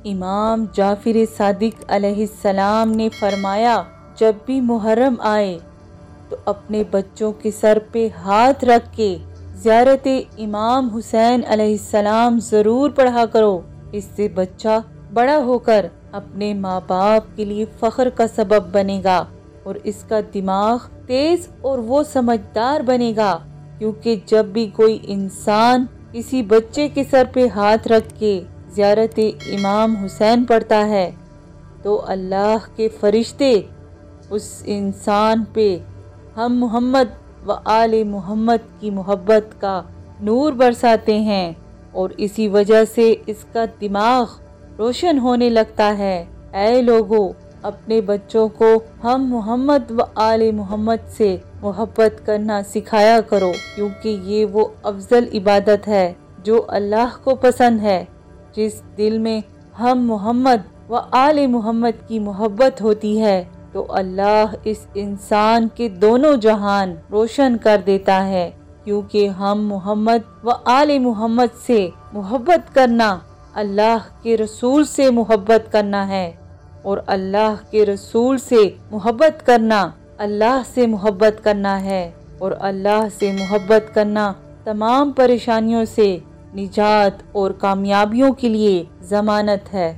امام جعفر صادق علیہ السلام نے فرمایا، جب بھی محرم آئے تو اپنے بچوں کے سر پہ ہاتھ رکھ کے زیارت امام حسین علیہ السلام ضرور پڑھا کرو۔ اس سے بچہ بڑا ہو کر اپنے ماں باپ کے لیے فخر کا سبب بنے گا اور اس کا دماغ تیز اور وہ سمجھدار بنے گا، کیونکہ جب بھی کوئی انسان کسی بچے کے سر پہ ہاتھ رکھ کے زیارت امام حسین پڑھتا ہے تو اللہ کے فرشتے اس انسان پہ ہم محمد و آل محمد کی محبت کا نور برساتے ہیں اور اسی وجہ سے اس کا دماغ روشن ہونے لگتا ہے۔ اے لوگو، اپنے بچوں کو ہم محمد و آل محمد سے محبت کرنا سکھایا کرو، کیونکہ یہ وہ افضل عبادت ہے جو اللہ کو پسند ہے۔ جس دل میں ہم محمد و آل محمد کی محبت ہوتی ہے تو اللہ اس انسان کے دونوں جہان روشن کر دیتا ہے، کیونکہ ہم محمد و آل محمد سے محبت کرنا اللہ کے رسول سے محبت کرنا ہے، اور اللہ کے رسول سے محبت کرنا اللہ سے محبت کرنا ہے، اور اللہ سے محبت کرنا تمام پریشانیوں سے نجات اور کامیابیوں کے لیے ضمانت ہے۔